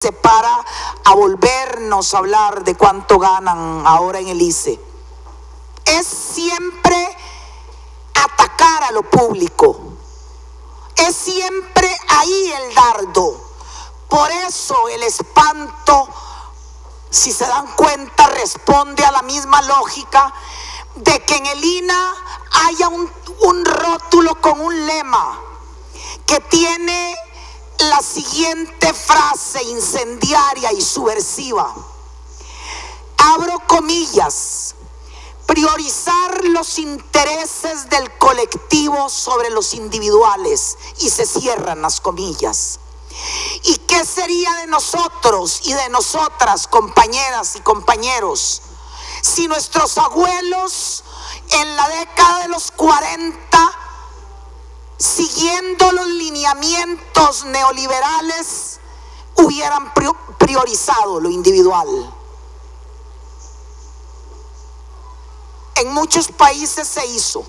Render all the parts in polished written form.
se para a volvernos a hablar de cuánto ganan ahora en el ICE. Es siempre atacar a lo público. Es siempre ahí el dardo. Por eso el espanto, si se dan cuenta, responde a la misma lógica de que en el INAH haya un rótulo con un lema que tiene la siguiente frase incendiaria y subversiva. Abro comillas: priorizar los intereses del colectivo sobre los individuales, y se cierran las comillas. ¿Y qué sería de nosotros y de nosotras, compañeras y compañeros, si nuestros abuelos en la década de los 40, siguiendo los lineamientos neoliberales, hubieran priorizado lo individual? En muchos países se hizo.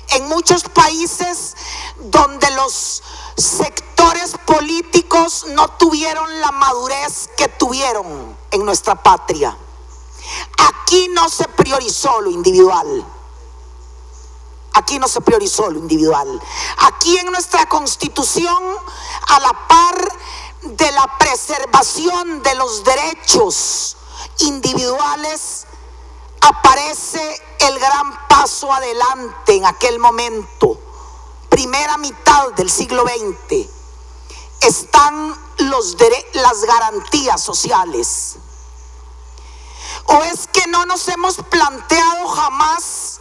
En muchos países donde los sectores políticos no tuvieron la madurez que tuvieron en nuestra patria. Aquí no se priorizó lo individual. Aquí no se priorizó lo individual. Aquí en nuestra Constitución, a la par de la preservación de los derechos individuales, aparece el gran paso adelante en aquel momento, primera mitad del siglo XX. Están las garantías sociales. ¿O es que no nos hemos planteado jamás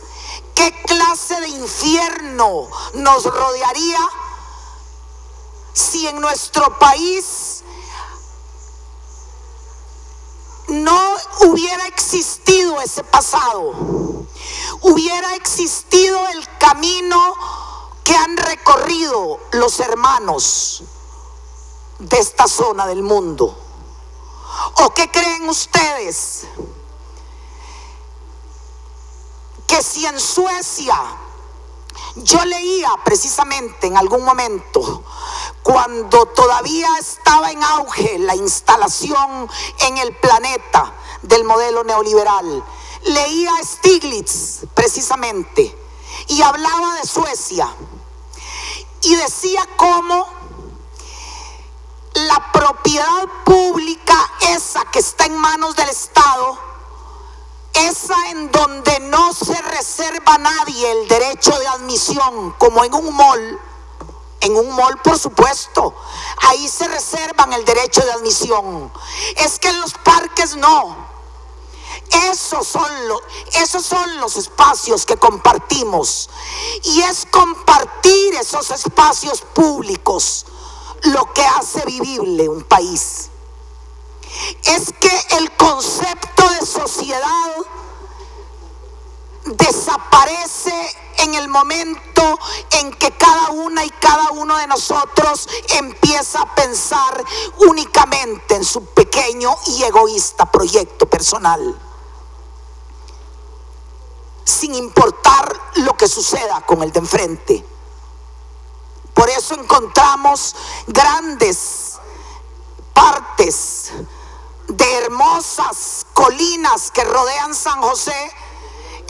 qué clase de infierno nos rodearía si en nuestro país no hubiera existido ese pasado? Hubiera existido el camino que han recorrido los hermanos de esta zona del mundo. ¿O qué creen ustedes? Que si en Suecia, yo leía precisamente en algún momento, cuando todavía estaba en auge la instalación en el planeta del modelo neoliberal, leía a Stiglitz precisamente y hablaba de Suecia y decía cómo la propiedad pública, esa que está en manos del Estado, esa en donde no se reserva a nadie el derecho de admisión, como en un mall por supuesto, ahí se reservan el derecho de admisión. Es que en los parques no. Esos son los espacios que compartimos, y es compartir esos espacios públicos lo que hace vivible un país. Es que el concepto de sociedad desaparece en el momento en que cada una y cada uno de nosotros empieza a pensar únicamente en su pequeño y egoísta proyecto personal, sin importar lo que suceda con el de enfrente. Por eso encontramos grandes partes de hermosas colinas que rodean San José,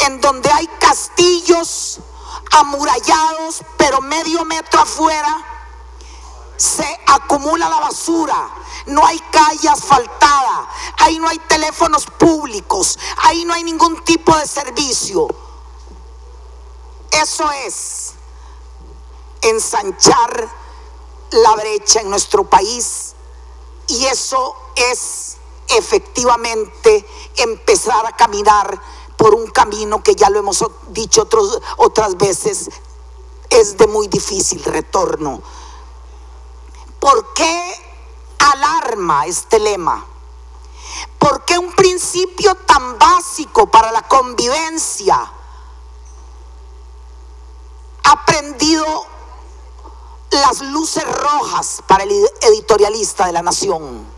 en donde hay castillos amurallados, pero medio metro afuera se acumula la basura. No hay calle asfaltada, ahí no hay teléfonos públicos, ahí no hay ningún tipo de servicio. Eso es ensanchar la brecha en nuestro país, y eso es efectivamente empezar a caminar por un camino que, ya lo hemos dicho otras veces, es de muy difícil retorno. ¿Por qué alarma este lema? ¿Por qué un principio tan básico para la convivencia ha prendido las luces rojas para el editorialista de La Nación?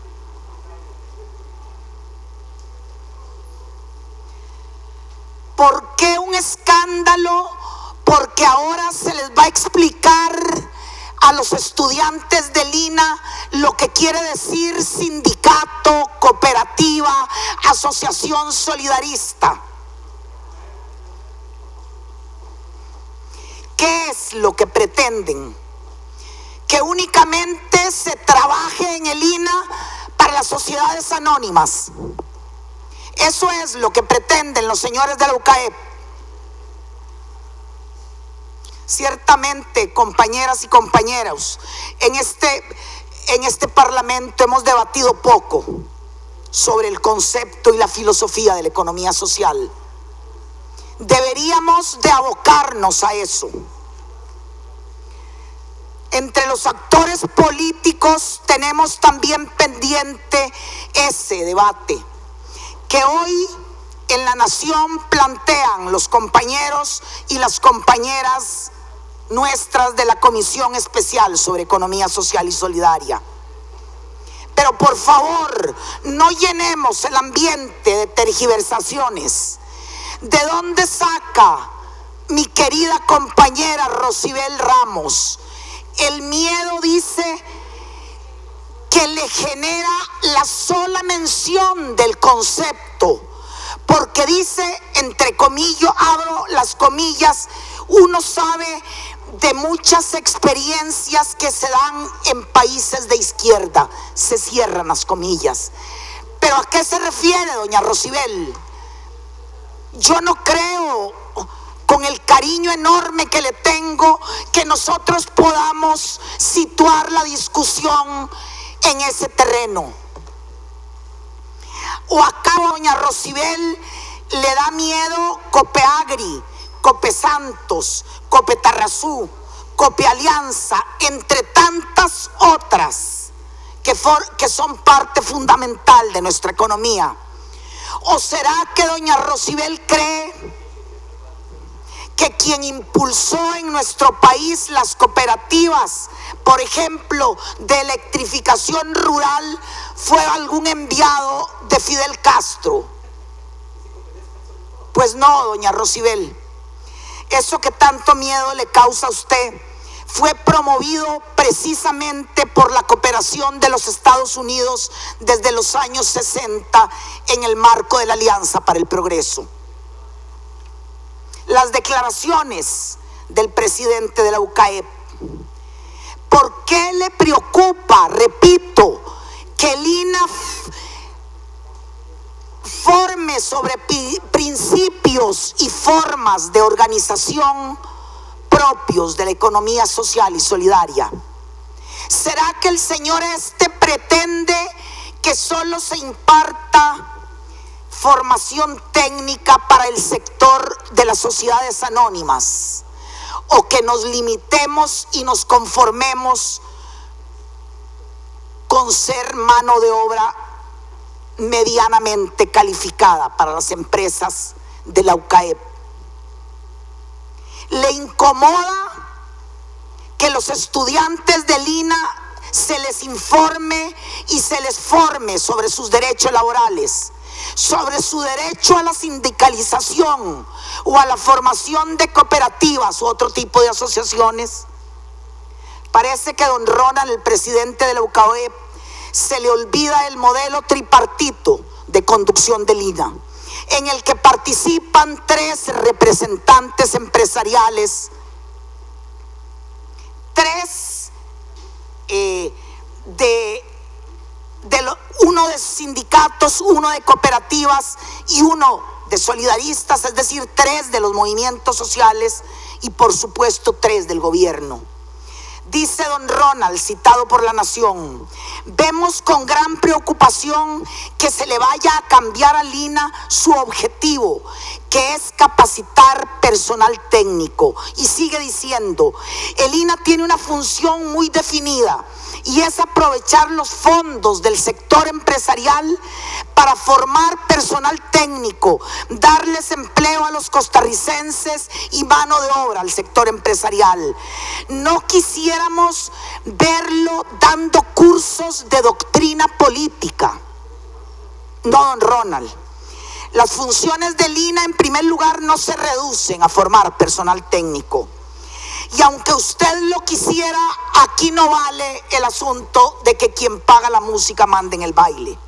¿Por qué un escándalo? Porque ahora se les va a explicar a los estudiantes del INA lo que quiere decir sindicato, cooperativa, asociación solidarista. ¿Qué es lo que pretenden? Que únicamente se trabaje en el INA para las sociedades anónimas. Eso es lo que pretenden los señores de la UCAEP. Ciertamente, compañeras y compañeros, en este Parlamento hemos debatido poco sobre el concepto y la filosofía de la economía social. Deberíamos de abocarnos a eso. Entre los actores políticos tenemos también pendiente ese debate que hoy en la nación plantean los compañeros y las compañeras nuestras de la Comisión Especial sobre Economía Social y Solidaria. Pero por favor, no llenemos el ambiente de tergiversaciones. ¿De dónde saca mi querida compañera Rosibel Ramos? El miedo, dice, que le genera la sola mención del concepto, porque dice, entre comillas, abro las comillas, uno sabe de muchas experiencias que se dan en países de izquierda, se cierran las comillas. ¿Pero a qué se refiere, doña Rosibel? Yo no creo, con el cariño enorme que le tengo, que nosotros podamos situar la discusión en ese terreno. ¿O acá, doña Rosibel, le da miedo Copeagri, Copesantos, Copetarrazú, Copealianza, entre tantas otras que son parte fundamental de nuestra economía? ¿O será que doña Rosibel cree que quien impulsó en nuestro país las cooperativas, por ejemplo, de electrificación rural, fue algún enviado de Fidel Castro? Pues no, doña Rosibel. Eso que tanto miedo le causa a usted fue promovido precisamente por la cooperación de los Estados Unidos desde los años 60 en el marco de la Alianza para el Progreso. Las declaraciones del presidente de la UCAEP. ¿Por qué le preocupa, repito, que el INA forme sobre principios y formas de organización propios de la economía social y solidaria? ¿Será que el señor pretende que solo se imparta formación técnica para el sector de las sociedades anónimas, o que nos limitemos y nos conformemos con ser mano de obra medianamente calificada para las empresas de la UCAEP? ¿Le incomoda que los estudiantes del INA se les informe y se les forme sobre sus derechos laborales, sobre su derecho a la sindicalización o a la formación de cooperativas u otro tipo de asociaciones? Parece que don Ronald, el presidente de la UCAEP, se le olvida el modelo tripartito de conducción del INA, en el que participan 3 representantes empresariales, 3 uno de sindicatos, 1 de cooperativas y 1 de solidaristas, es decir, 3 de los movimientos sociales y por supuesto 3 del gobierno. Dice don Ronald, citado por La Nación: vemos con gran preocupación que se le vaya a cambiar al INA su objetivo, que es capacitar personal técnico. Y sigue diciendo, el INA tiene una función muy definida y es aprovechar los fondos del sector empresarial para formar personal técnico, darles empleo a los costarricenses y mano de obra al sector empresarial. No quisiéramos verlo dando cursos de doctrina política. No, don Ronald. Las funciones del INA, en primer lugar, no se reducen a formar personal técnico. Y aunque usted lo quisiera, aquí no vale el asunto de que quien paga la música mande en el baile.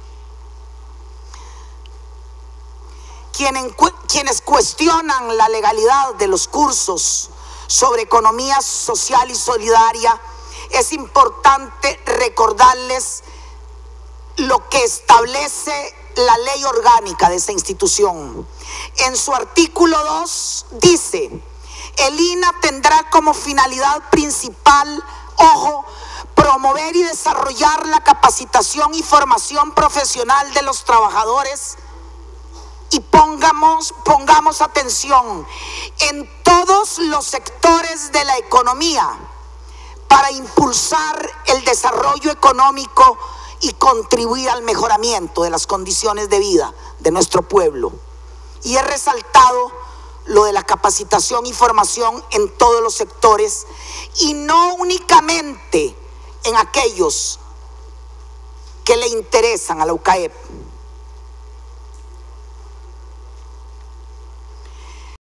Quienes cuestionan la legalidad de los cursos sobre economía social y solidaria, es importante recordarles lo que establece la ley orgánica de esa institución. En su artículo 2 dice: el INA tendrá como finalidad principal, ojo, promover y desarrollar la capacitación y formación profesional de los trabajadores. Y pongamos atención, en todos los sectores de la economía, para impulsar el desarrollo económico y contribuir al mejoramiento de las condiciones de vida de nuestro pueblo. Y he resaltado lo de la capacitación y formación en todos los sectores, y no únicamente en aquellos que le interesan a la UCAEP.